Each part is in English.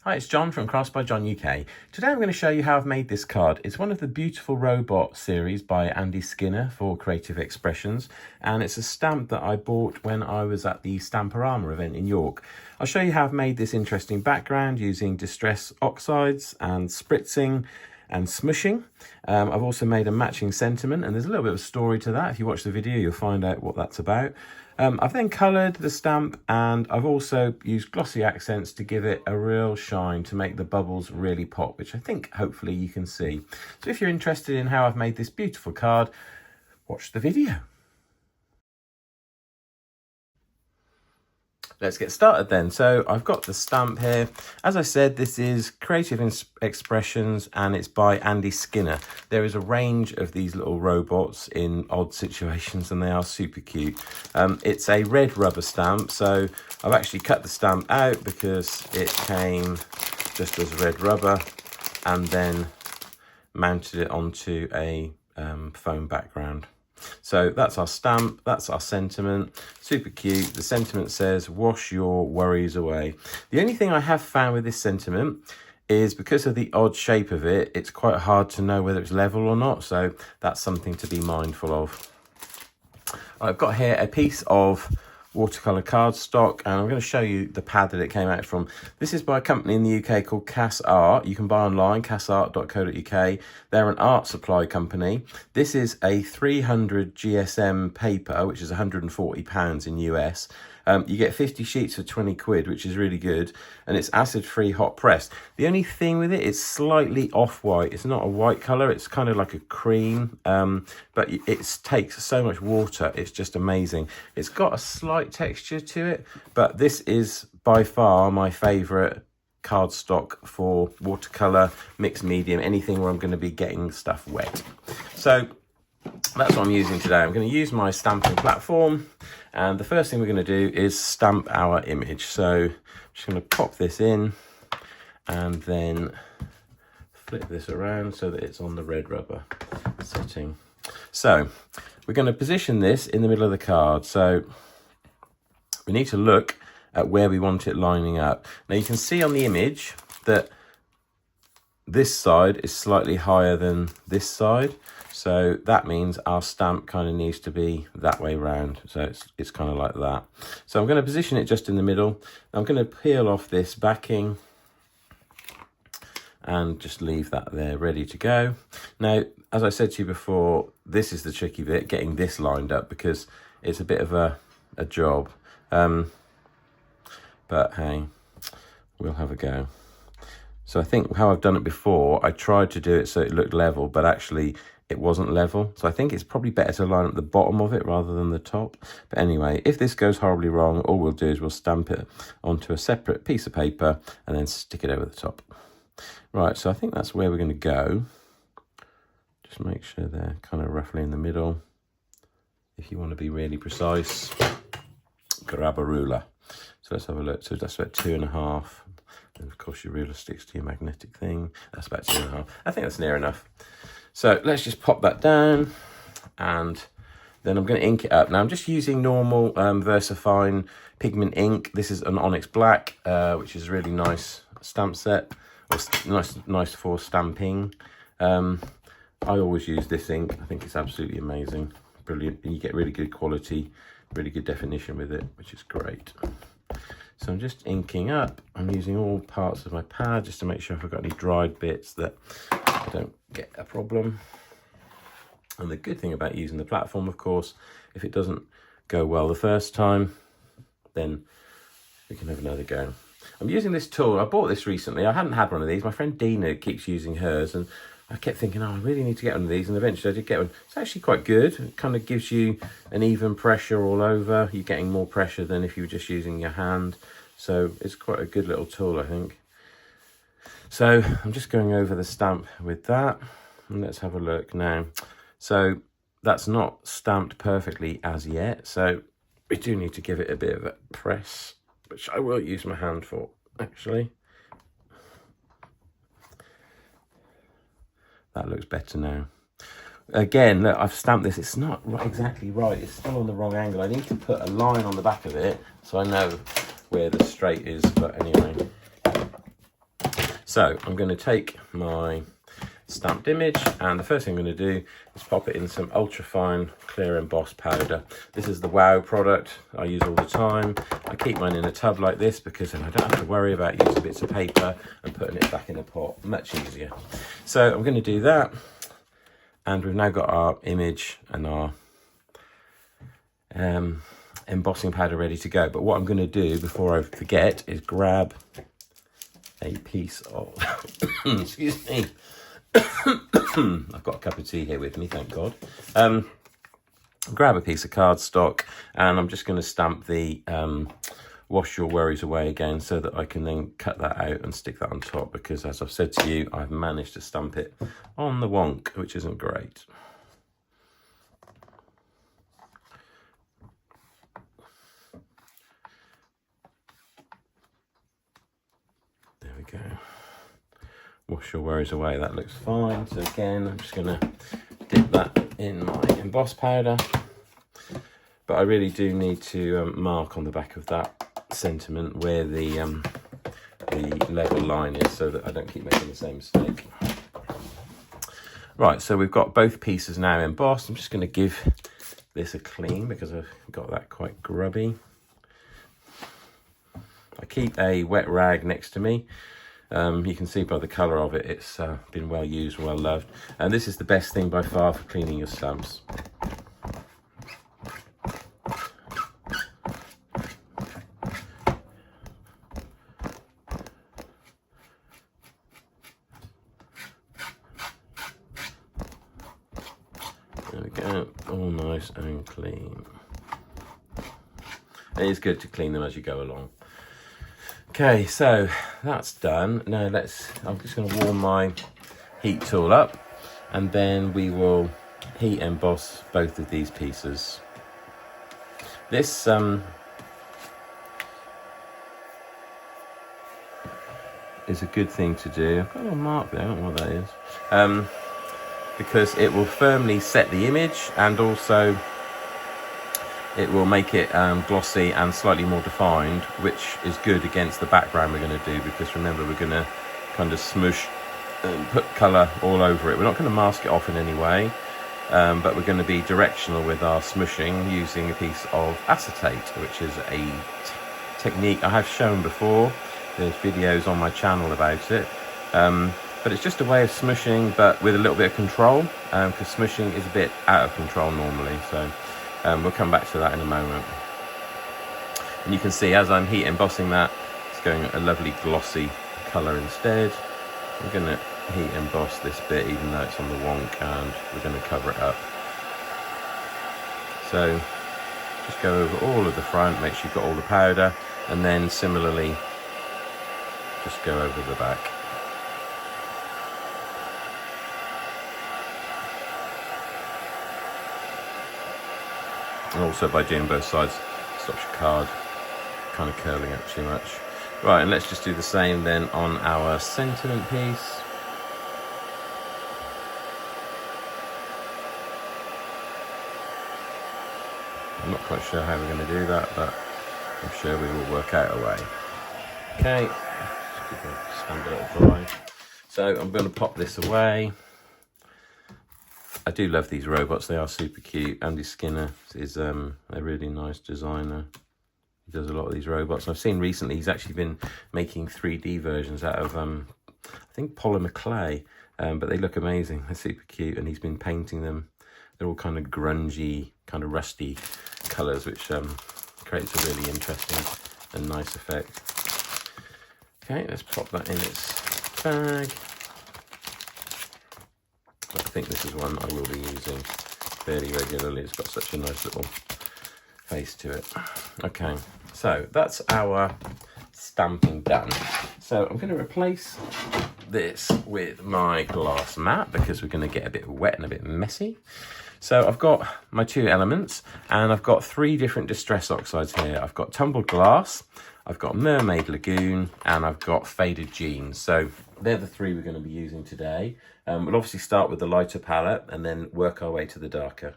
Hi, it's John from Crafts by John UK. Today I'm going to show you how I've made this card. It's one of the Beautiful Robot series by Andy Skinner for Creative Expressions, and it's a stamp that I bought when I was at the Stamperama event in York. I'll show you how I've made this interesting background using Distress Oxides and spritzing and smooshing. I've also made a matching sentiment, and there's a little bit of a story to that. If you watch the video, you'll find out what that's about. I've then coloured the stamp, and I've also used glossy accents to give it a real shine to make the bubbles really pop, which I think hopefully you can see. So if you're interested in how I've made this beautiful card, watch the video. Let's get started then. So I've got the stamp here. As I said, this is Creative Expressions and it's by Andy Skinner. There is a range of these little robots in odd situations and they are super cute. It's a red rubber stamp, so I've actually cut the stamp out because it came just as red rubber and then mounted it onto a foam background. So that's our stamp, that's our sentiment, super cute. The sentiment says, wash your worries away. The only thing I have found with this sentiment is because of the odd shape of it, it's quite hard to know whether it's level or not. So that's something to be mindful of. I've got here a piece of watercolour cardstock, and I'm going to show you the pad that it came out from. This is by a company in the UK called Cass Art. You can buy online, cassart.co.uk. They're an art supply company. This is a 300 GSM paper, which is £140 in US. You get 50 sheets for 20 quid, which is really good, and it's acid-free hot pressed. The only thing with it, it's slightly off-white. It's not a white colour, it's kind of like a cream, but it takes so much water, it's just amazing. It's got a slight texture to it, but this is by far my favourite cardstock for watercolour, mixed medium, anything where I'm going to be getting stuff wet. So that's what I'm using today. I'm going to use my stamping platform, and the first thing we're going to do is stamp our image. So I'm just going to pop this in and then flip this around so that it's on the red rubber setting. So we're going to position this in the middle of the card. So we need to look at where we want it lining up. Now you can see on the image that this side is slightly higher than this side. So that means our stamp kind of needs to be that way round. So it's kind of like that. So I'm going to position it just in the middle. I'm going to peel off this backing and just leave that there ready to go. Now, as I said to you before, this is the tricky bit, getting this lined up, because it's a bit of a job. But hey, we'll have a go. So I think how I've done it before, I tried to do it so it looked level, but actually it wasn't level. So I think it's probably better to line up the bottom of it rather than the top. But anyway, if this goes horribly wrong, all we'll do is we'll stamp it onto a separate piece of paper and then stick it over the top. Right, so I think that's where we're going to go. Just make sure they're kind of roughly in the middle. If you want to be really precise, grab a ruler. So let's have a look. So that's about 2.5. And of course your ruler sticks to your magnetic thing. That's about 2.5. I think that's near enough. So let's just pop that down, and then I'm going to ink it up. Now I'm just using normal VersaFine pigment ink. This is an Onyx Black, which is a really nice stamp set, or nice for stamping. I always use this ink. I think it's absolutely amazing, brilliant, and you get really good quality, really good definition with it, which is great. So I'm just inking up. I'm using all parts of my pad just to make sure if I've got any dried bits that I don't get a problem. And the good thing about using the platform, of course, if it doesn't go well the first time, then we can have another go. I'm using this tool. I bought this recently. I hadn't had one of these. My friend Dina keeps using hers, and I kept thinking, oh, I really need to get one of these, and eventually I did get one. It's actually quite good. It kind of gives you an even pressure all over. You're getting more pressure than if you were just using your hand. So it's quite a good little tool, I think. So I'm just going over the stamp with that, and let's have a look now. So that's not stamped perfectly as yet, so we do need to give it a bit of a press, which I will use my hand for, actually. That looks better now. Again, look, I've stamped this. It's not exactly right. It's still on the wrong angle. I need to put a line on the back of it so I know where the straight is. But anyway, So I'm going to take my stamped image, and the first thing I'm going to do is pop it in some ultra-fine clear embossed powder. This is the Wow product I use all the time. I keep mine in a tub like this because then I don't have to worry about using bits of paper and putting it back in a pot. Much easier. So I'm going to do that, and we've now got our image and our embossing powder ready to go. But what I'm going to do before I forget is grab a piece of excuse me, I've got a cup of tea here with me, thank God. Grab a piece of cardstock, and I'm just going to stamp the wash your worries away again, so that I can then cut that out and stick that on top, because as I've said to you, I've managed to stamp it on the wonk, which isn't great. There we go. Wash your worries away, that looks fine. So again, I'm just going to dip that in my emboss powder. But I really do need to mark on the back of that sentiment where the level line is, so that I don't keep making the same mistake. Right, so we've got both pieces now embossed. I'm just going to give this a clean because I've got that quite grubby. I keep a wet rag next to me. You can see by the colour of it, it's been well used, well loved. And this is the best thing by far for cleaning your stamps. There we go, all nice and clean. It is good to clean them as you go along. Okay, so that's done. Now I'm just going to warm my heat tool up, and then we will heat emboss both of these pieces. This is a good thing to do. I've got a little mark there, I don't know what that is. Because it will firmly set the image, and also it will make it glossy and slightly more defined, which is good against the background we're going to do, because remember, we're going to kind of smoosh and put colour all over it. We're not going to mask it off in any way, but we're going to be directional with our smooshing using a piece of acetate, which is a technique I have shown before. There's videos on my channel about it. But it's just a way of smooshing, but with a little bit of control, because smooshing is a bit out of control normally. So we'll come back to that in a moment. And you can see as I'm heat embossing that, it's going a lovely glossy colour instead. I'm going to heat emboss this bit even though it's on the wonk, and we're going to cover it up. So just go over all of the front, make sure you've got all the powder, and then similarly just go over the back. And also by doing both sides, stops your card kind of curling up too much. Right, and let's just do the same then on our sentiment piece. I'm not quite sure how we're going to do that, but I'm sure we will work out a way. Okay, just stand it up dry. So I'm going to pop this away. I do love these robots, they are super cute. Andy Skinner is a really nice designer. He does a lot of these robots. I've seen recently he's actually been making 3D versions out of, I think, polymer clay, but they look amazing. They're super cute, and he's been painting them. They're all kind of grungy, kind of rusty colours, which creates a really interesting and nice effect. Okay, let's pop that in its bag. I think this is one I will be using fairly regularly. It's got such a nice little face to it. Okay, so that's our stamping done. So I'm going to replace this with my glass mat because we're going to get a bit wet and a bit messy. So I've got my two elements, and I've got three different Distress Oxides here. I've got tumbled glass, I've got mermaid lagoon, and I've got faded jeans. So they're the three we're going to be using today. We'll obviously start with the lighter palette and then work our way to the darker.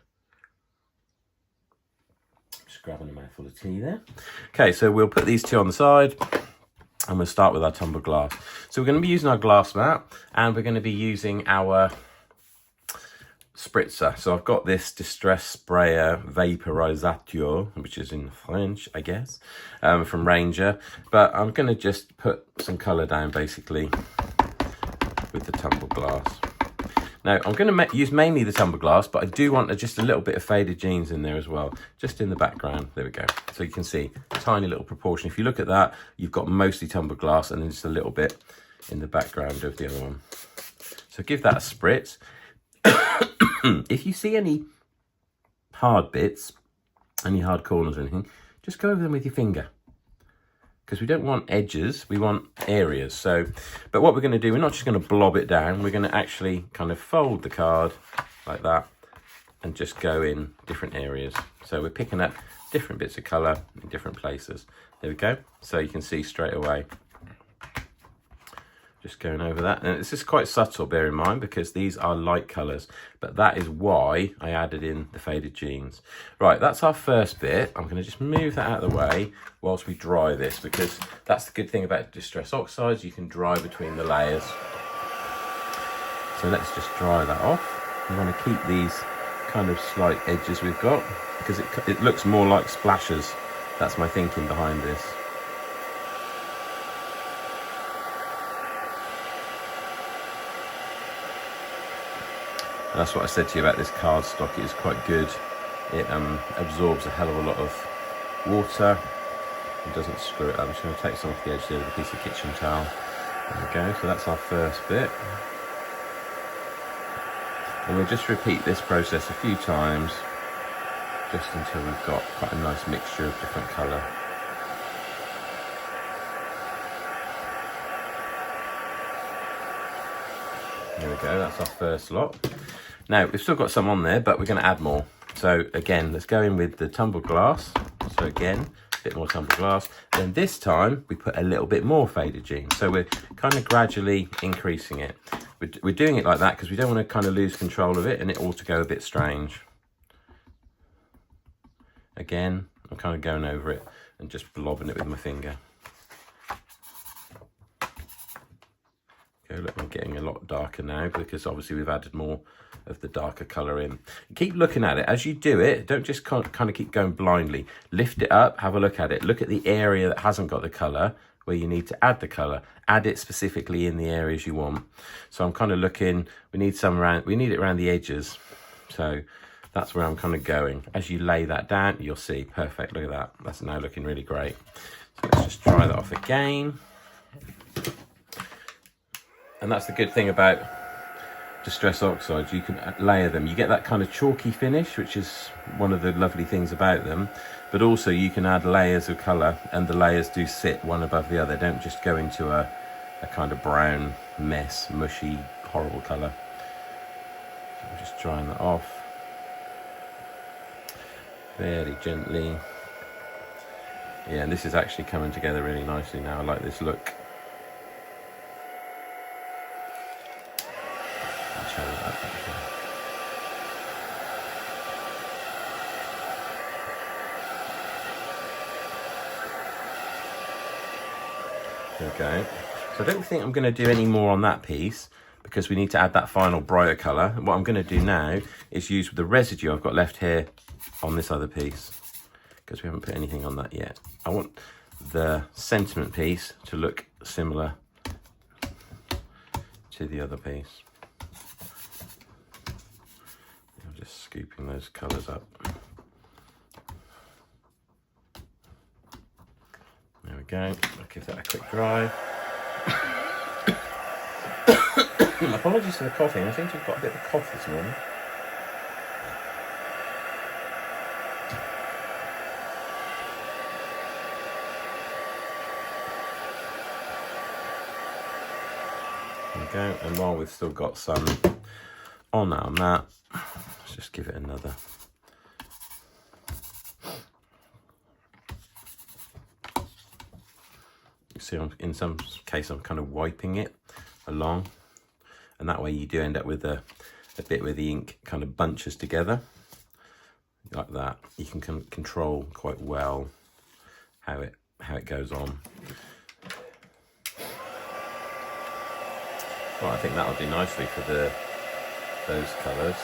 Just grabbing a mouthful of tea there. Okay, so we'll put these two on the side. And we'll start with our tumbled glass. So we're going to be using our glass mat, and we're going to be using our spritzer. So I've got this Distress Sprayer Vaporizatio, which is in French, I guess, from Ranger. But I'm going to just put some colour down, basically, with the tumbled glass. Now, I'm going to use mainly the tumbled glass, but I do want just a little bit of faded jeans in there as well, just in the background. There we go. So you can see a tiny little proportion. If you look at that, you've got mostly tumbled glass and then just a little bit in the background of the other one. So give that a spritz. If you see any hard bits, any hard corners or anything, just go over them with your finger. Because we don't want edges, we want areas. So, but what we're going to do, we're not just going to blob it down, we're going to actually kind of fold the card like that and just go in different areas. So we're picking up different bits of colour in different places. There we go. So you can see straight away. Just going over that, and this is quite subtle, bear in mind, because these are light colours, but that is why I added in the faded jeans. Right, that's our first bit. I'm going to just move that out of the way whilst we dry this, because that's the good thing about Distress Oxides, you can dry between the layers. So let's just dry that off. We want to keep these kind of slight edges we've got, because it looks more like splashes. That's my thinking behind this. And that's what I said to you about this cardstock. It is quite good. It absorbs a hell of a lot of water. It doesn't screw it up. I'm just going to take some off the edge there with a piece of kitchen towel. There we go. So that's our first bit. And we'll just repeat this process a few times, just until we've got quite a nice mixture of different colour. There we go, that's our first lot. Now, we've still got some on there, but we're going to add more. So again, let's go in with the tumbled glass. So again, a bit more tumbled glass. Then this time, we put a little bit more faded jeans. So we're kind of gradually increasing it. We're doing it like that because we don't want to kind of lose control of it and it all to go a bit strange. Again, I'm kind of going over it and just blobbing it with my finger. Okay, look, I'm getting a lot darker now because obviously we've added more of the darker colour in. Keep looking at it. As you do it, don't just kind of keep going blindly. Lift it up, have a look at it. Look at the area that hasn't got the colour, where you need to add the colour. Add it specifically in the areas you want. So I'm kind of looking, we need it around the edges. So that's where I'm kind of going. As you lay that down, you'll see, perfect, look at that. That's now looking really great. So let's just try that off again. And that's the good thing about Distress Oxides, you can layer them. You get that kind of chalky finish, which is one of the lovely things about them. But also you can add layers of colour, and the layers do sit one above the other. Don't just go into a kind of brown mess, mushy, horrible colour. So I'm just drying that off. Very gently. Yeah, and this is actually coming together really nicely now. I like this look. Okay, so I don't think I'm going to do any more on that piece because we need to add that final brighter colour. What I'm going to do now is use the residue I've got left here on this other piece, because we haven't put anything on that yet. I want the sentiment piece to look similar to the other piece. I'm just scooping those colours up. There we go. I'll give that a quick dry. Apologies for the coughing. I seem to have got a bit of a cough this morning. There we go. And while we've still got some on our mat, let's just give it another. See, in some case I'm kind of wiping it along, and that way you do end up with a bit where the ink kind of bunches together like that. You can control quite well how it goes on. Well, I think that'll do nicely for those colours.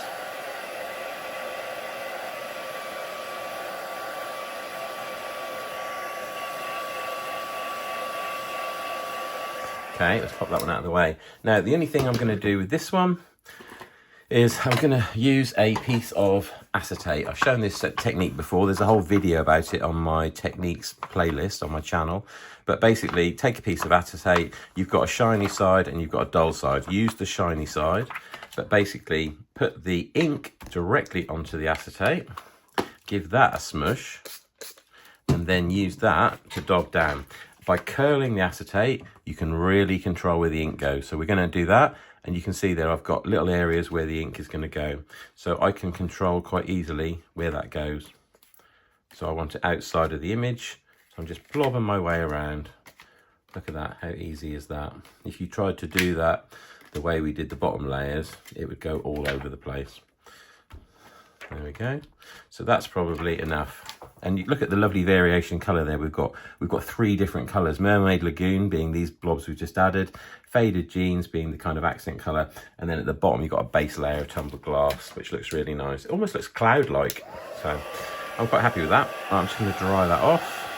Okay, let's pop that one out of the way. Now, the only thing I'm going to do with this one is I'm going to use a piece of acetate. I've shown this technique before. There's a whole video about it on my techniques playlist on my channel. But basically, take a piece of acetate. You've got a shiny side and you've got a dull side. Use the shiny side, but basically put the ink directly onto the acetate. Give that a smush, and then use that to dog down. By curling the acetate, you can really control where the ink goes. So we're going to do that, and you can see there I've got little areas where the ink is going to go. So I can control quite easily where that goes. So I want it outside of the image. So I'm just blobbing my way around. Look at that, how easy is that? If you tried to do that the way we did the bottom layers, it would go all over the place. There we go. So that's probably enough. And you look at the lovely variation colour there. We've got 3 different colours. Mermaid Lagoon being these blobs we've just added. Faded Jeans being the kind of accent colour. And then at the bottom you've got a base layer of tumbled glass, which looks really nice. It almost looks cloud-like. So I'm quite happy with that. I'm just going to dry that off.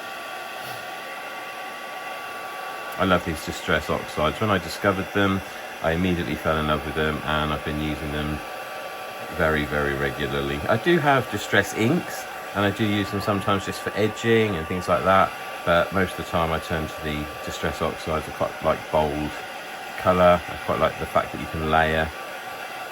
I love these Distress Oxides. When I discovered them, I immediately fell in love with them, and I've been using them very, very regularly. I do have Distress inks, and I do use them sometimes just for edging and things like that, but most of the time I turn to the Distress Oxides. I quite like bold colour. I quite like the fact that you can layer.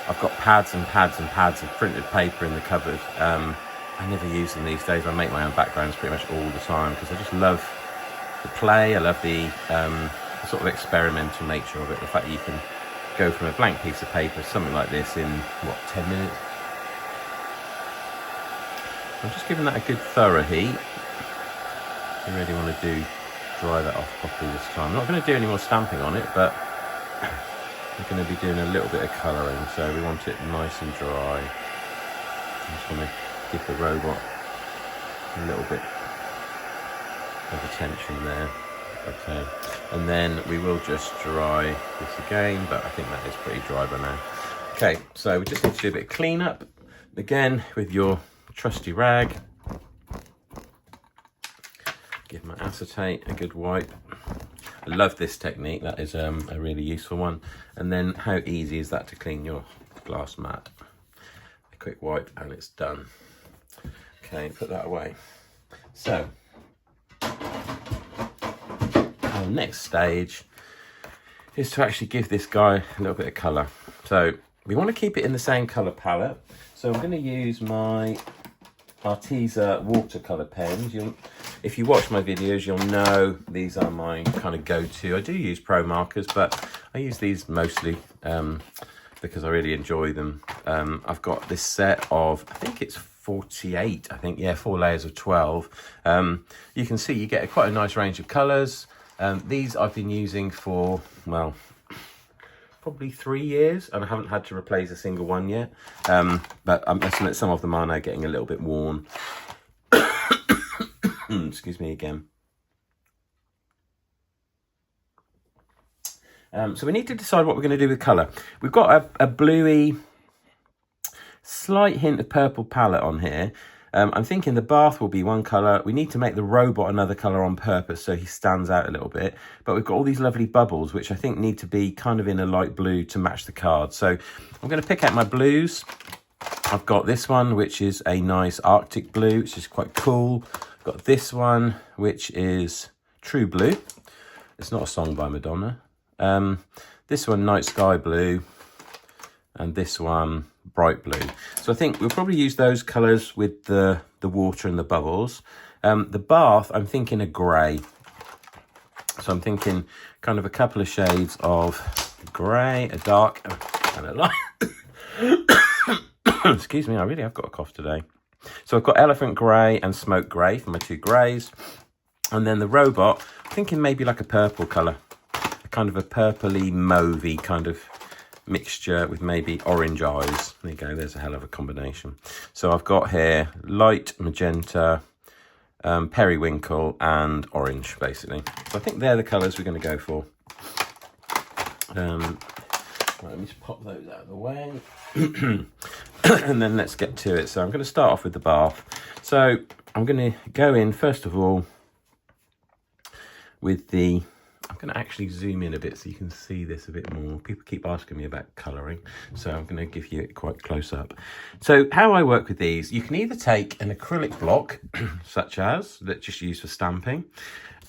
I've got pads and pads and pads of printed paper in the cupboard. I never use them these days. I make my own backgrounds pretty much all the time because I just love the play. I love the sort of experimental nature of it. The fact that you can go from a blank piece of paper, something like this, in what, 10 minutes? I'm just giving that a good thorough heat. I really want to dry that off properly this time. I'm not going to do any more stamping on it, but we're going to be doing a little bit of colouring, so we want it nice and dry. I just want to give the robot a little bit of attention there. Okay, and then we will just dry this again, but I think that is pretty dry by now. Okay, so we just need to do a bit of cleanup again with your trusty rag. Give my acetate a good wipe. I love this technique. That is a really useful one. And then how easy is that to clean your glass mat? A quick wipe and it's done. Okay, put that away. So our next stage is to actually give this guy a little bit of colour. So we want to keep it in the same colour palette. So I'm going to use my Arteza watercolour pens. If you watch my videos, you'll know these are my kind of go-to. I do use pro markers, but I use these mostly because I really enjoy them. I've got this set of, I think it's 48, I think, yeah, 4 layers of 12. You can see you get quite a nice range of colours. These I've been using for, well, probably 3 years, and I haven't had to replace a single one yet. But I'm guessing that some of them are now getting a little bit worn. Excuse me again. So we need to decide what we're going to do with colour. We've got a bluey, slight hint of purple palette on here. I'm thinking the bath will be one colour. We need to make the robot another colour on purpose so he stands out a little bit. But we've got all these lovely bubbles, which I think need to be kind of in a light blue to match the card. So I'm going to pick out my blues. I've got this one, which is a nice Arctic blue, which is quite cool. I've got this one, which is True Blue. It's not a song by Madonna. This one, Night Sky Blue. And this one, Bright Blue. So I think we'll probably use those colours with the water and the bubbles. The bath, I'm thinking a grey. So I'm thinking kind of a couple of shades of grey, a dark and a light. Excuse me, I really have got a cough today. So I've got Elephant Grey and Smoke Grey for my 2 greys. And then the robot, I'm thinking maybe like a purple colour. Kind of a purpley, mauvey kind of mixture with maybe orange eyes. There you go, there's a hell of a combination. So I've got here light magenta, periwinkle and orange, basically. So I think they're the colours we're going to go for. Right, let me just pop those out of the way. And then let's get to it. So I'm going to start off with the bath. So I'm going to go in, first of all, with the... I'm going to actually zoom in a bit so you can see this a bit more. People keep asking me about colouring, so I'm going to give you it quite close up. So how I work with these, you can either take an acrylic block, such as, that's just used for stamping,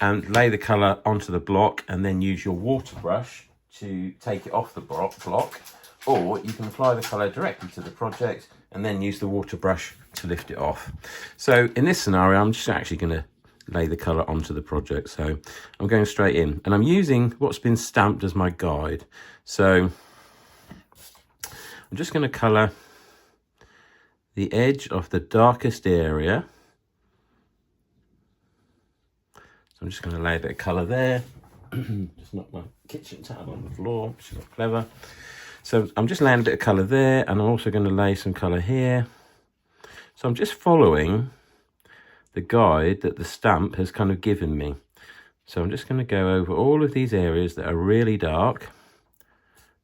and lay the colour onto the block and then use your water brush to take it off the block, or you can apply the colour directly to the project and then use the water brush to lift it off. So in this scenario, I'm just actually going to lay the colour onto the project. So I'm going straight in and I'm using what's been stamped as my guide. So I'm just going to colour the edge of the darkest area. So I'm just going to lay a bit of colour there. Just knock my kitchen towel on the floor, which is not clever. So I'm just laying a bit of colour there, and I'm also going to lay some colour here. So I'm just following the guide that the stamp has kind of given me. So I'm just going to go over all of these areas that are really dark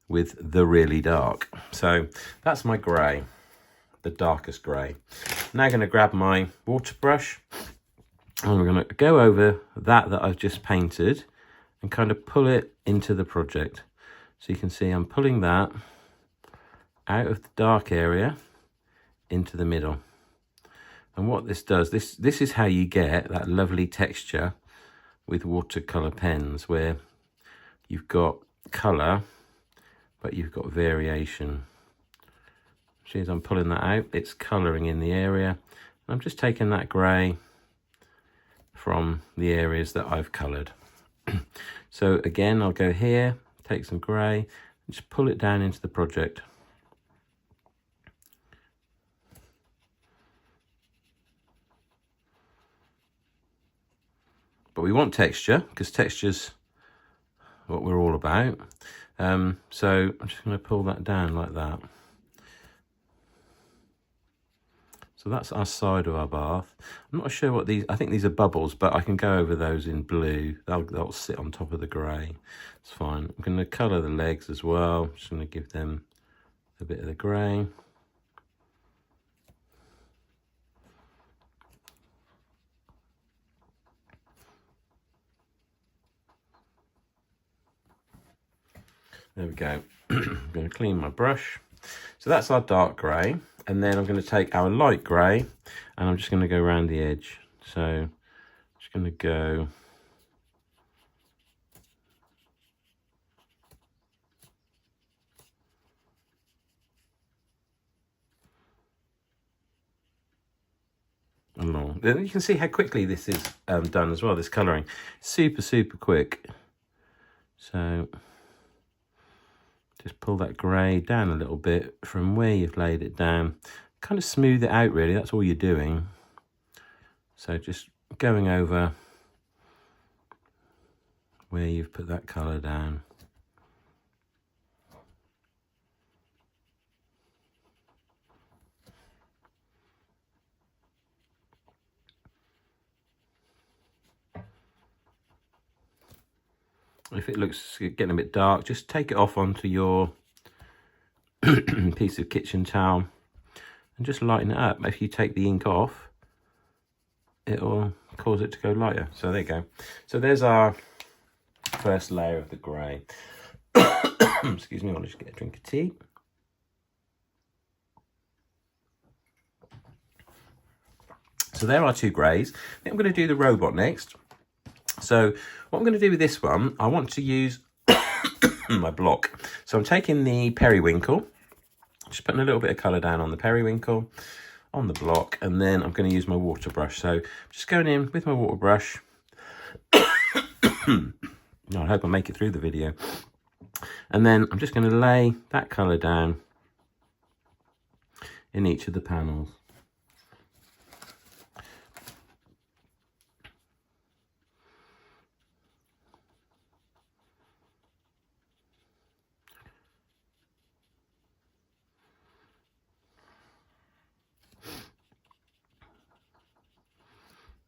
with the really dark. So that's my grey, the darkest grey. Now I'm going to grab my water brush and we're going to go over that I've just painted and kind of pull it into the project. So you can see I'm pulling that out of the dark area into the middle. And what this does, this is how you get that lovely texture with watercolour pens, where you've got colour, but you've got variation. See, as I'm pulling that out, it's colouring in the area. And I'm just taking that grey from the areas that I've coloured. So again, I'll go here, take some grey, and just pull it down into the project. But we want texture, because texture's what we're all about. So I'm just going to pull that down like that. So that's our side of our bath. I'm not sure what these, I think these are bubbles, but I can go over those in blue. They'll sit on top of the grey. It's fine. I'm going to colour the legs as well. I'm just going to give them a bit of the grey. There we go. I'm going to clean my brush. So that's our dark grey. And then I'm going to take our light grey and I'm just going to go around the edge. So I'm just going to go along. Then you can see how quickly this is done as well, this colouring. Super, super quick. So just pull that grey down a little bit from where you've laid it down. Kind of smooth it out, really. That's all you're doing. So just going over where you've put that colour down. If it looks getting a bit dark, just take it off onto your piece of kitchen towel and just lighten it up. If you take the ink off, it'll cause it to go lighter. So there you go. So there's our first layer of the grey. Excuse me, I'll just get a drink of tea. So there are two greys. I think I'm going to do the robot next. So what I'm going to do with this one, I want to use my block. So I'm taking the periwinkle, just putting a little bit of colour down on the periwinkle, on the block, and then I'm going to use my water brush. So just going in with my water brush. I hope I make it through the video. And then I'm just going to lay that colour down in each of the panels.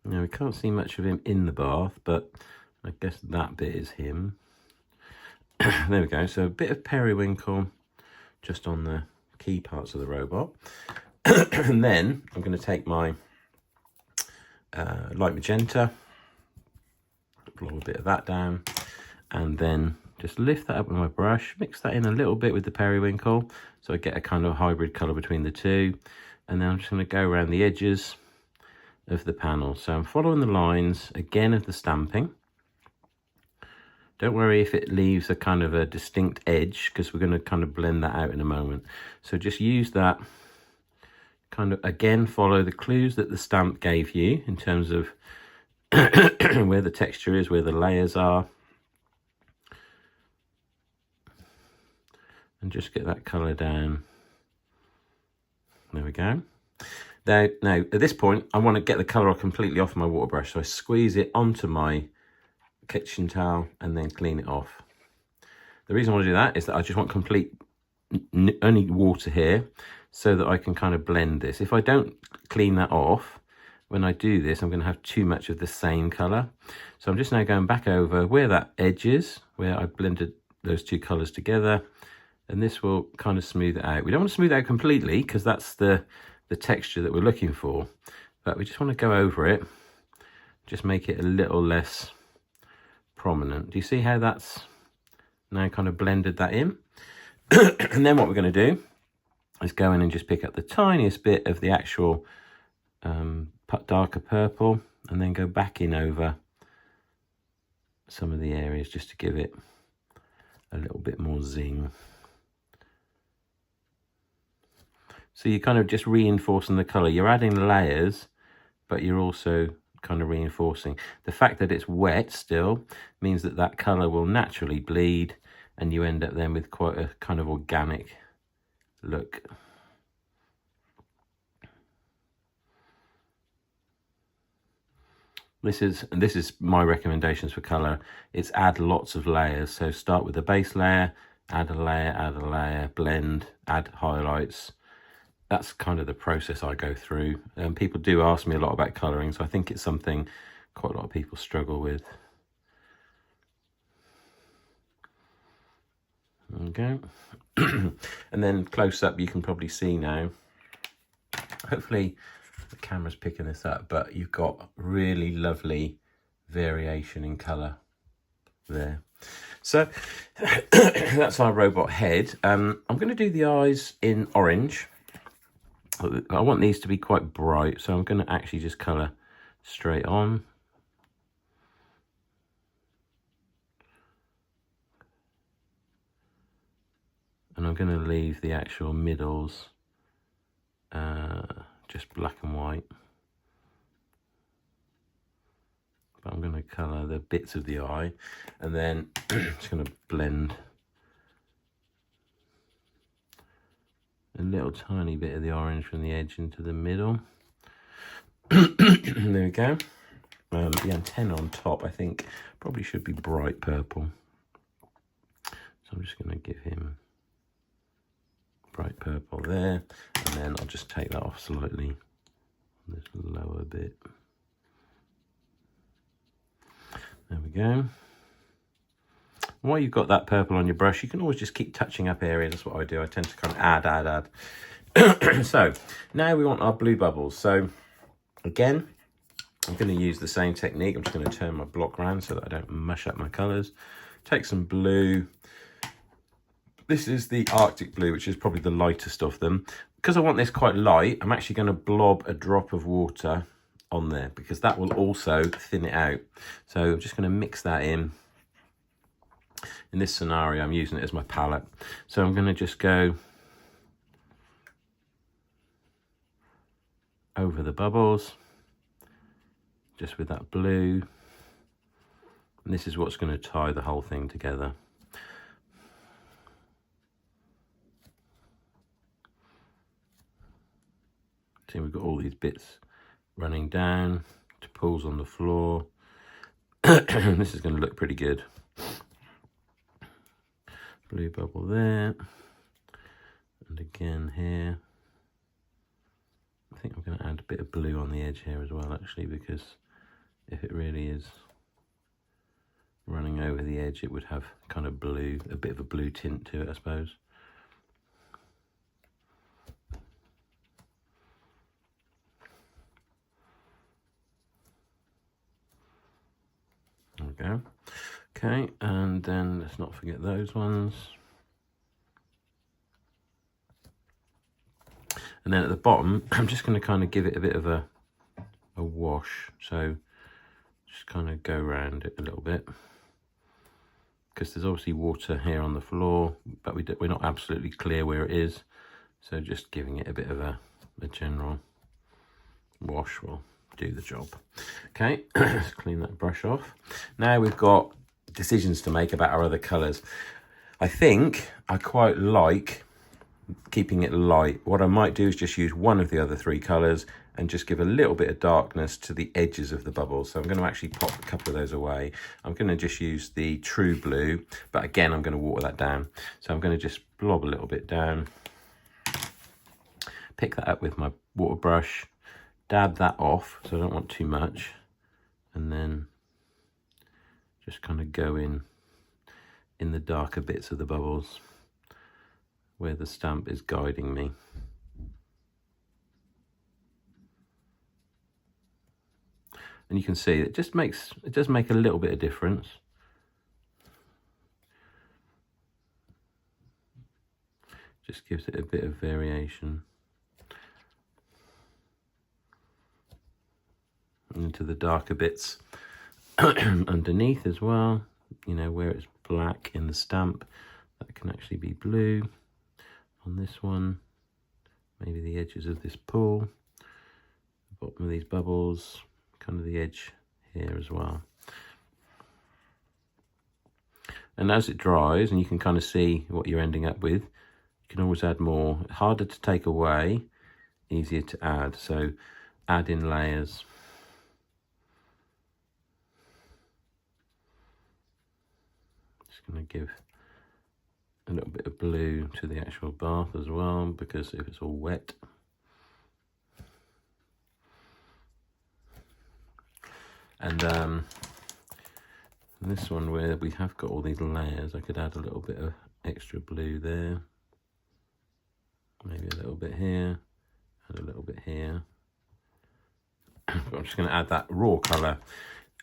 Now we can't see much of him in the bath, but I guess that bit is him. There we go. So a bit of periwinkle just on the key parts of the robot. And then I'm going to take my light magenta, blow a bit of that down, and then just lift that up with my brush, mix that in a little bit with the periwinkle, so I get a kind of hybrid colour between the two. And then I'm just going to go around the edges of the panel. So I'm following the lines again of the stamping. Don't worry if it leaves a kind of a distinct edge, because we're going to kind of blend that out in a moment. So just use that, kind of again follow the clues that the stamp gave you in terms of where the texture is, where the layers are, and just get that colour down. There we go. Now at this point I want to get the colour completely off my water brush, so I squeeze it onto my kitchen towel and then clean it off. The reason I want to do that is that I just want complete only water here, so that I can kind of blend this. If I don't clean that off, when I do this, I'm going to have too much of the same colour. So I'm just now going back over where that edge is, where I blended those two colours together, and this will kind of smooth it out. We don't want to smooth it out completely, because that's the texture that we're looking for, but we just want to go over it, just make it a little less prominent. Do you see how that's now kind of blended that in? And then what we're going to do is go in and just pick up the tiniest bit of the actual darker purple, and then go back in over some of the areas just to give it a little bit more zing. So you're kind of just reinforcing the colour. You're adding layers, but you're also kind of reinforcing. The fact that it's wet still means that that colour will naturally bleed, and you end up then with quite a kind of organic look. This is my recommendations for colour. It's add lots of layers. So start with the base layer, add a layer, blend, add highlights. That's kind of the process I go through. People do ask me a lot about colouring, so I think it's something quite a lot of people struggle with. Okay. And then close up, you can probably see now, hopefully the camera's picking this up, but you've got really lovely variation in colour there. So that's our robot head. I'm going to do the eyes in orange. I want these to be quite bright, so I'm going to actually just colour straight on. And I'm going to leave the actual middles just black and white. But I'm going to colour the bits of the eye, and then just going to blend a little tiny bit of the orange from the edge into the middle. There we go. The antenna on top, I think, probably should be bright purple. So I'm just going to give him bright purple there, and then I'll just take that off slightly on this lower bit. There we go. While you've got that purple on your brush, you can always just keep touching up areas. That's what I do. I tend to kind of add. So now we want our blue bubbles. So again, I'm going to use the same technique. I'm just going to turn my block around so that I don't mush up my colours. Take some blue. This is the Arctic blue, which is probably the lightest of them. Because I want this quite light, I'm actually going to blob a drop of water on there, because that will also thin it out. So I'm just going to mix that in. In this scenario, I'm using it as my palette. So I'm going to just go over the bubbles, just with that blue. And this is what's going to tie the whole thing together. See, we've got all these bits running down to pools on the floor. This is going to look pretty good. Blue bubble there, and again here. I think I'm going to add a bit of blue on the edge here as well, actually, because if it really is running going over the edge, it would have kind of blue, a bit of a blue tint to it, I suppose. There we go. Okay, and then let's not forget those ones. And then at the bottom, I'm just going to kind of give it a bit of a wash. So just kind of go around it a little bit, because there's obviously water here on the floor, but we're not absolutely clear where it is. So just giving it a bit of a general wash will do the job. Okay, let's clean that brush off. Now we've got decisions to make about our other colours. I think I quite like keeping it light. What I might do is just use one of the other three colours and just give a little bit of darkness to the edges of the bubbles. So I'm going to actually pop a couple of those away. I'm going to just use the true blue, but again, I'm going to water that down. So I'm going to just blob a little bit down, pick that up with my water brush, dab that off, so I don't want too much, and then just kind of go in the darker bits of the bubbles where the stamp is guiding me. And you can see it does make a little bit of difference. Just gives it a bit of variation. And into the darker bits underneath as well, you know, where it's black in the stamp, that can actually be blue on this one. Maybe the edges of this pool, the bottom of these bubbles, kind of the edge here as well. And as it dries and you can kind of see what you're ending up with, you can always add more. Harder to take away, easier to add. So add in layers. Just going to give a little bit of blue to the actual bath as well, because if it's all wet. And this one where we have got all these layers, I could add a little bit of extra blue there, maybe a little bit here, and a little bit here. But I'm just going to add that raw colour,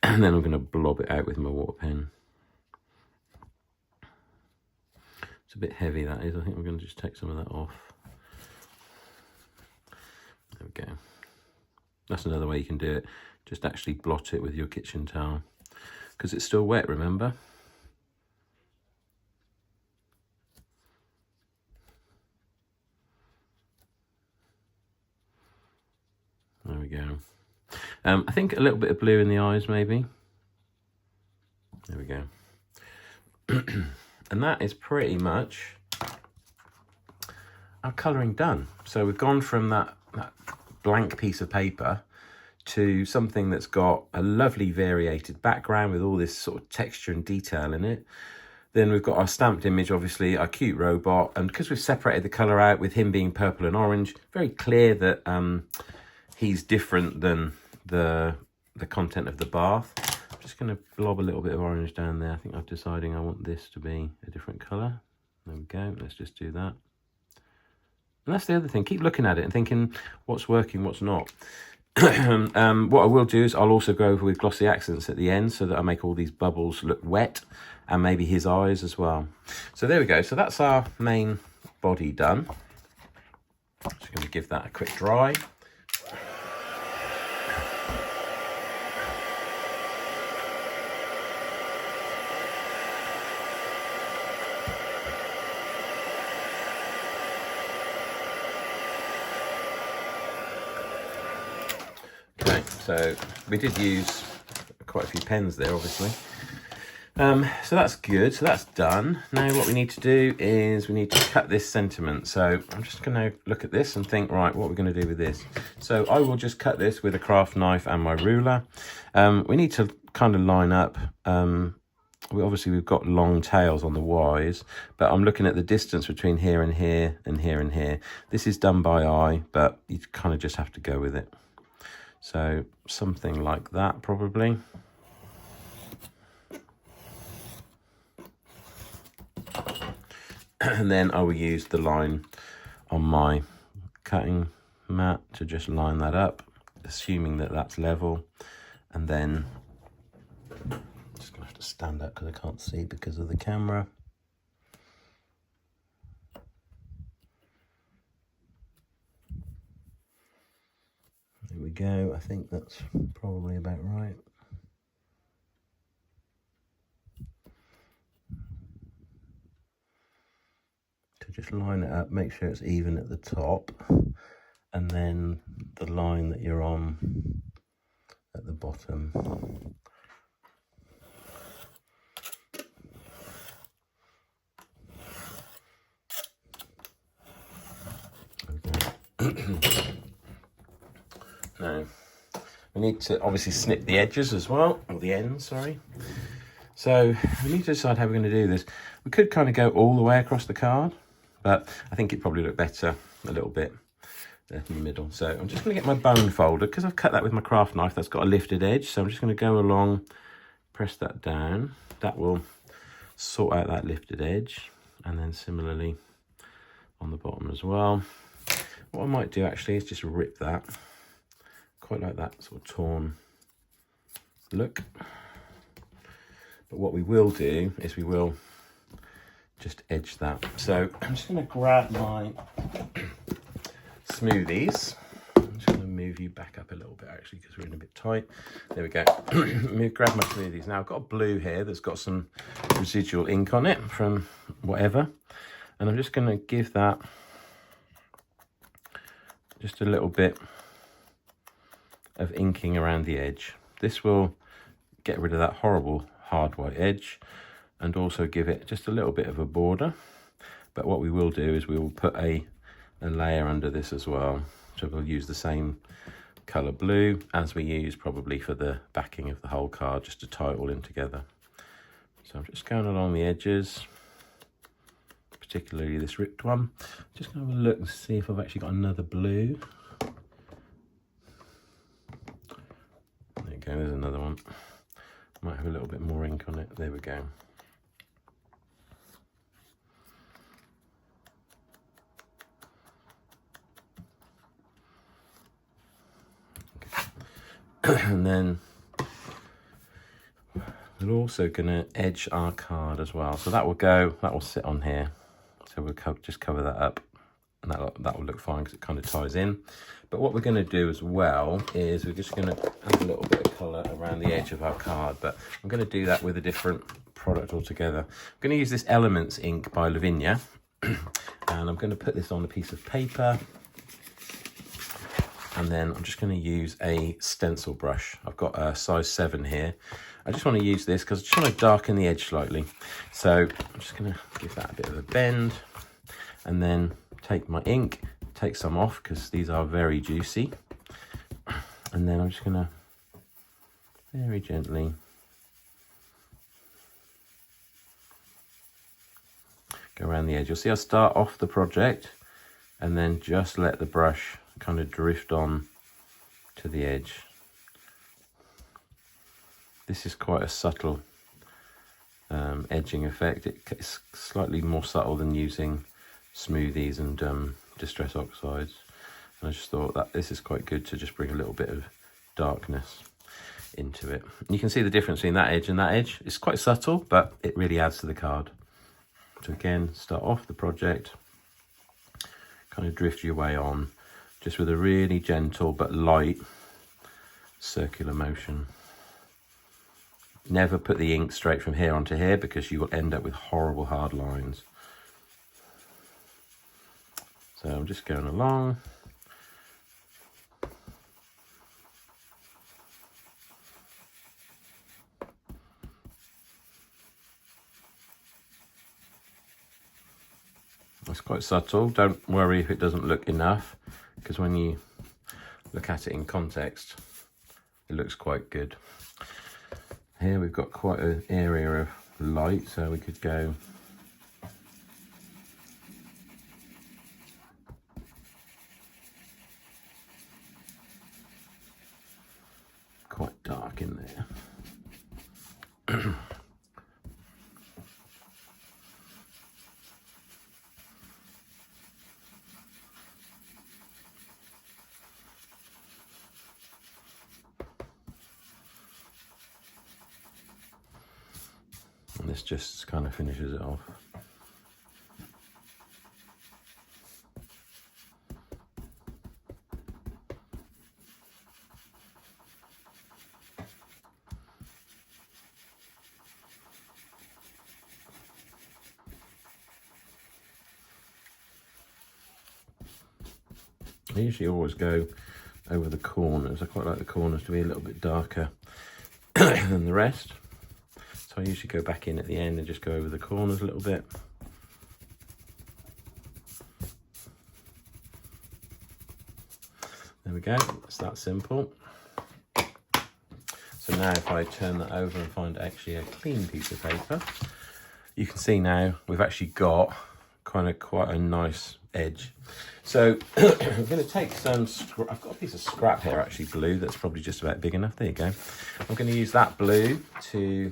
and then I'm going to blob it out with my water pen. It's a bit heavy, that is. I think we're going to just take some of that off. There we go. That's another way you can do it. Just actually blot it with your kitchen towel, because it's still wet, remember? There we go. I think a little bit of blue in the eyes, maybe. There we go. And that is pretty much our colouring done. So we've gone from that blank piece of paper to something that's got a lovely variated background with all this sort of texture and detail in it. Then we've got our stamped image, obviously, our cute robot, and because we've separated the colour out with him being purple and orange, very clear that he's different than the content of the bath. I'm just going to blob a little bit of orange down there. I think I'm deciding I want this to be a different colour. There we go, let's just do that. And that's the other thing, keep looking at it and thinking what's working, what's not. What I will do is I'll also go over with glossy accents at the end so that I make all these bubbles look wet, and maybe his eyes as well. So there we go. So that's our main body done. Just going to give that a quick dry. Okay, so we did use quite a few pens there, obviously. So that's good, so that's done. Now what we need to do is we need to cut this sentiment. So I'm just gonna look at this and think, right, what we're gonna do with this. So I will just cut this with a craft knife and my ruler. We need to kind of line up, we've got long tails on the Y's, but I'm looking at the distance between here and here and here and here. This is done by eye, but you kind of just have to go with it. So something like that, probably. And then I will use the line on my cutting mat to just line that up, assuming that that's level. And then I'm just gonna have to stand up because I can't see because of the camera. There we go. I think that's probably about right. To just line it up, make sure it's even at the top, and then the line that you're on at the bottom. Okay. Now, we need to obviously snip the edges as well, or the ends, sorry. So we need to decide how we're going to do this. We could kind of go all the way across the card, but I think it'd probably look better a little bit in the middle. So I'm just going to get my bone folder, because I've cut that with my craft knife, that's got a lifted edge. So I'm just going to go along, press that down. That will sort out that lifted edge. And then similarly on the bottom as well. What I might do actually is just rip that. Quite like that sort of torn look. But what we will do is we will just edge that. So I'm just going to grab my smoothies. I'm just going to move you back up a little bit actually, because we're in a bit tight. There we go. Grab my smoothies. Now I've got a blue here that's got some residual ink on it from whatever. And I'm just going to give that just a little bit of inking around the edge. This will get rid of that horrible hard white edge and also give it just a little bit of a border. But what we will do is we will put a layer under this as well. So we'll use the same colour blue as we use probably for the backing of the whole card, just to tie it all in together. So I'm just going along the edges, particularly this ripped one. Just going to have a look and see if I've actually got another blue. There you go, there's another one. Might have a little bit more ink on it. There we go. Okay. And then we're also going to edge our card as well. So that will go, that will sit on here. So we'll just cover that up, and that will look fine because it kind of ties in. But what we're going to do as well is we're just going to add a little bit of colour around the edge of our card, but I'm going to do that with a different product altogether. I'm going to use this Elements ink by Lavinia, and I'm going to put this on a piece of paper, and then I'm just going to use a stencil brush. I've got a size 7 here. I just want to use this because I just want to darken the edge slightly. So I'm just going to give that a bit of a bend, and then take my ink, take some off because these are very juicy, and then I'm just going to very gently go around the edge. You'll see I start off the project and then just let the brush kind of drift on to the edge. This is quite a subtle edging effect. It's slightly more subtle than using smoothies and Distress Oxides. And I just thought that this is quite good to just bring a little bit of darkness into it. And you can see the difference between that edge and that edge. It's quite subtle, but it really adds to the card. So again, start off the project, kind of drift your way on, just with a really gentle but light circular motion. Never put the ink straight from here onto here because you will end up with horrible hard lines. So I'm just going along. It's quite subtle. Don't worry if it doesn't look enough, because when you look at it in context, it looks quite good. Here we've got quite an area of light, so we could go quite dark in there. This just kind of finishes it off. I usually always go over the corners. I quite like the corners to be a little bit darker than the rest. So I usually go back in at the end and just go over the corners a little bit. There we go, it's that simple. So now if I turn that over and find actually a clean piece of paper, you can see now we've actually got kind of quite a nice edge. So I'm going to take some, I've got a piece of scrap here, actually blue, that's probably just about big enough. There you go. I'm going to use that blue to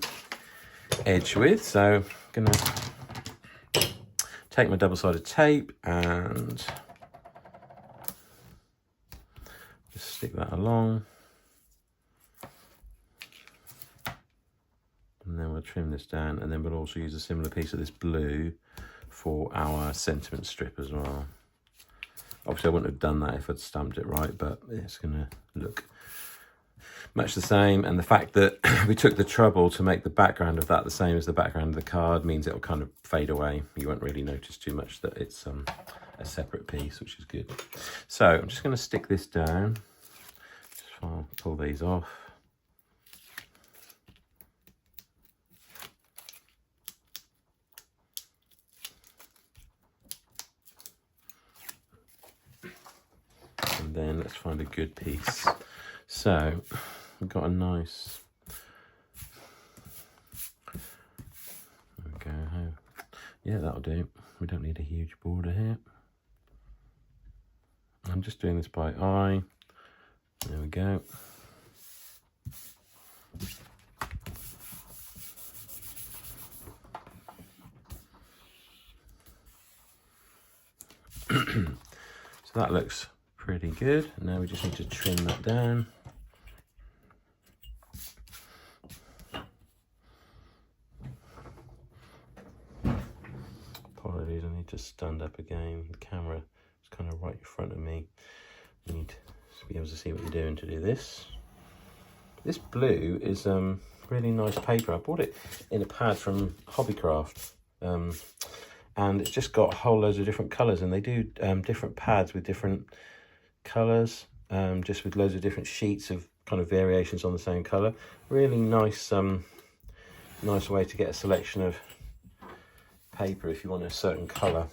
edge with. So I'm going to take my double-sided tape and just stick that along. And then we'll trim this down, and then we'll also use a similar piece of this blue for our sentiment strip as well. Obviously I wouldn't have done that if I'd stamped it right, but it's going to look much the same. And the fact that we took the trouble to make the background of that the same as the background of the card means it'll kind of fade away. You won't really notice too much that it's a separate piece, which is good. So I'm just going to stick this down. I'll pull these off. And then let's find a good piece. So we've got a nice, there we go. Yeah, that'll do. We don't need a huge border here. I'm just doing this by eye. There we go. So that looks pretty good. Now we just need to trim that down. Apologies, I need to stand up again. The camera is kind of right in front of me. You need to be able to see what you're doing to do this. This blue is really nice paper. I bought it in a pad from Hobbycraft. And it's just got whole loads of different colours, and they do different pads with different colours, just with loads of different sheets of kind of variations on the same colour. Really nice, nice way to get a selection of paper if you want a certain colour.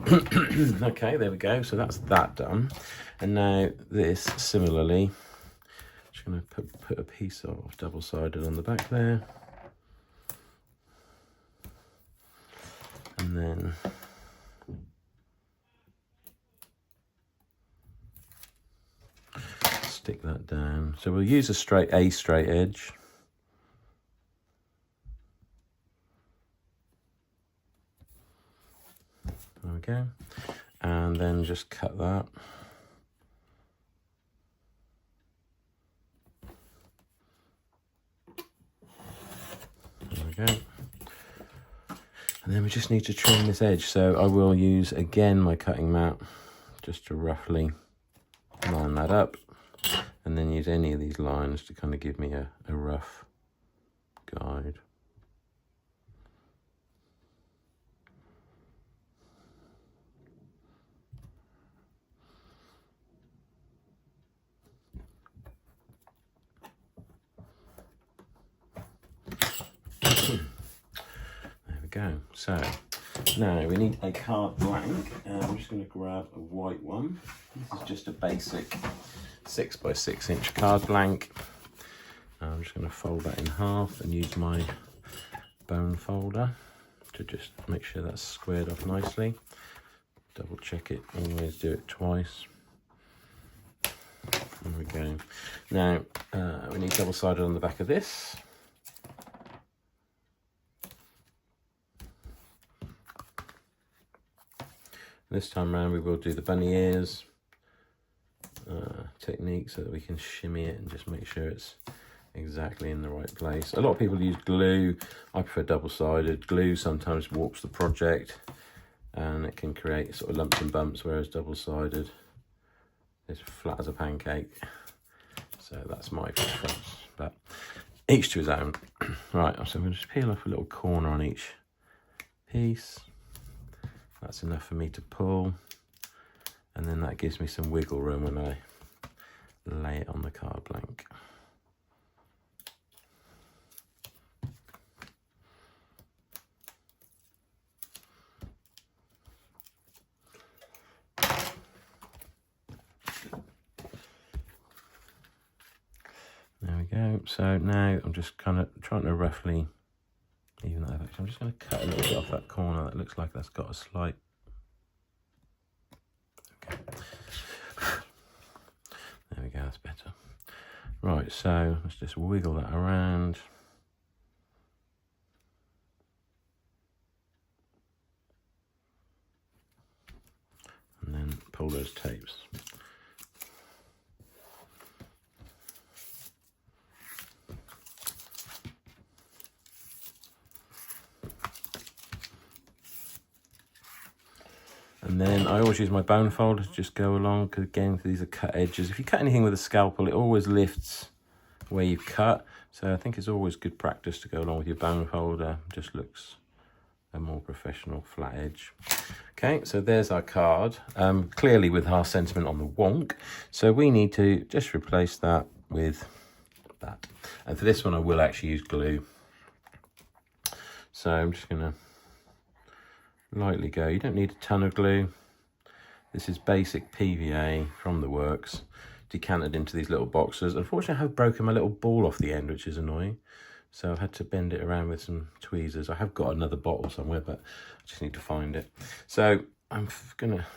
Okay, there we go. So that's that done. And now this, similarly, just going to put a piece of double-sided on the back there. And then stick that down. So we'll use a straight edge. There we go. And then just cut that. There we go. And then we just need to trim this edge. So I will use, again, my cutting mat just to roughly line that up. And then use any of these lines to kind of give me a rough guide. Go. So now we need a card blank. I'm just going to grab a white one. This is just a basic 6 by 6 inch card blank. I'm just going to fold that in half and use my bone folder to just make sure that's squared off nicely. Double check it, always do it twice. There we go. Now we need double-sided on the back of this. This time around we will do the bunny ears technique so that we can shimmy it and just make sure it's exactly in the right place. A lot of people use glue. I prefer double-sided. Glue sometimes warps the project and it can create sort of lumps and bumps, whereas double-sided is flat as a pancake. So that's my preference, but each to his own. Right, so I'm going to just peel off a little corner on each piece. That's enough for me to pull, and then that gives me some wiggle room when I lay it on the card blank. There we go. So now I'm just kind of trying to roughly even that out. I'm just going to cut a little bit off that corner that looks like that's got a slight... Okay. There we go, that's better. Right, so let's just wiggle that around. And then pull those tapes. And then I always use my bone folder to just go along, because again, these are cut edges. If you cut anything with a scalpel, it always lifts where you've cut. So I think it's always good practice to go along with your bone folder. Just looks a more professional flat edge. Okay, so there's our card, clearly with our sentiment on the wonk. So we need to just replace that with that. And for this one, I will actually use glue. So I'm just gonna lightly go. You don't need a ton of glue. This is basic PVA from the works, decanted into these little boxes. Unfortunately, I have broken my little ball off the end, which is annoying. So I've had to bend it around with some tweezers. I have got another bottle somewhere, but I just need to find it. So I'm gonna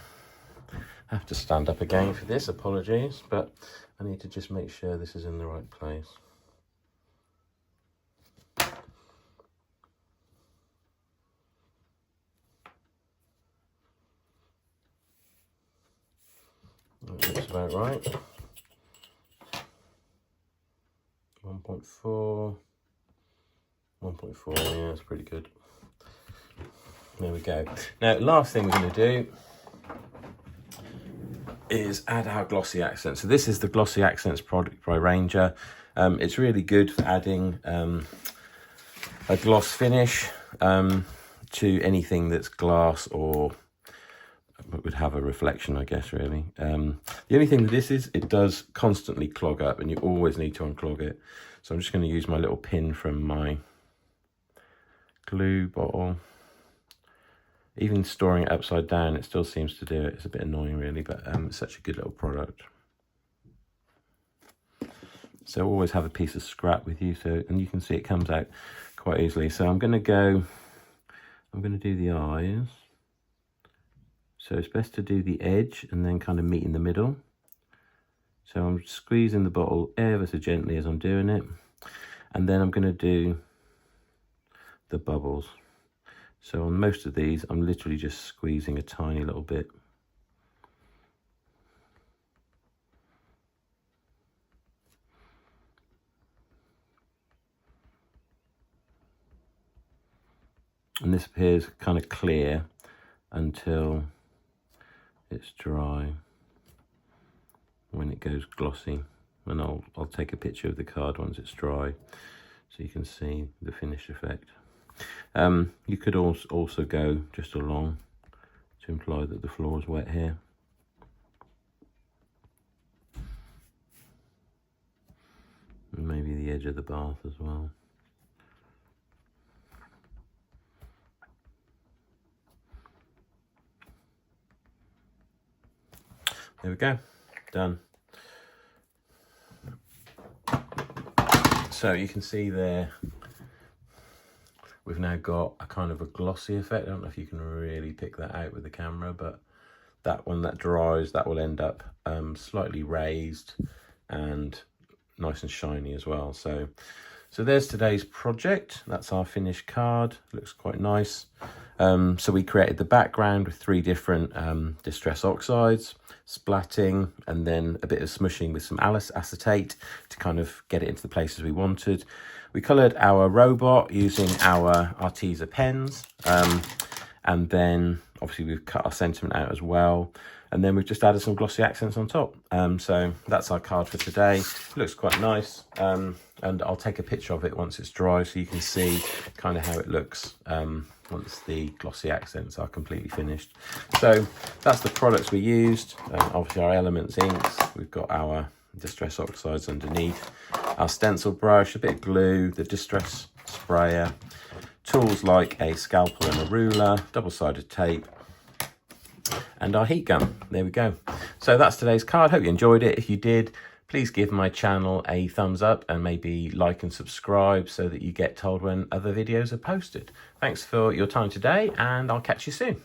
have to stand up again for this, apologies, but I need to just make sure this is in the right place. That looks about right. 1.4. 1.4, yeah, that's pretty good. There we go. Now, last thing we're going to do is add our glossy accent. So this is the Glossy Accents product by Ranger. It's really good for adding a gloss finish to anything that's glass or would have a reflection, I guess, really. The only thing with this is it does constantly clog up and you always need to unclog it. So I'm just going to use my little pin from my glue bottle. Even storing it upside down, it still seems to do it. It's a bit annoying, really, but it's such a good little product. So always have a piece of scrap with you, and you can see it comes out quite easily. So I'm going to do the eyes. So it's best to do the edge and then kind of meet in the middle. So I'm squeezing the bottle ever so gently as I'm doing it. And then I'm going to do the bubbles. So on most of these, I'm literally just squeezing a tiny little bit. And this appears kind of clear until it's dry. When it goes glossy, and I'll take a picture of the card once it's dry so you can see the finished effect. You could also go just along to imply that the floor is wet here. And maybe the edge of the bath as well. There we go, done. So you can see there, we've now got a kind of a glossy effect. I don't know if you can really pick that out with the camera, but that when that dries, that will end up slightly raised and nice and shiny as well. So there's today's project. That's our finished card. Looks quite nice. So we created the background with 3 different Distress Oxides, splatting, and then a bit of smushing with some acetate to kind of get it into the places we wanted. We coloured our robot using our Arteza pens, and then obviously we've cut our sentiment out as well. And then we've just added some glossy accents on top. So that's our card for today. It looks quite nice. And I'll take a picture of it once it's dry so you can see kind of how it looks once the glossy accents are completely finished. So that's the products we used. Obviously our Elements inks. We've got our Distress Oxides underneath, our stencil brush, a bit of glue, the Distress sprayer, tools like a scalpel and a ruler, double-sided tape, and our heat gun. There we go. So that's today's card. Hope you enjoyed it. If you did, please give my channel a thumbs up and maybe like and subscribe so that you get told when other videos are posted. Thanks for your time today, and I'll catch you soon.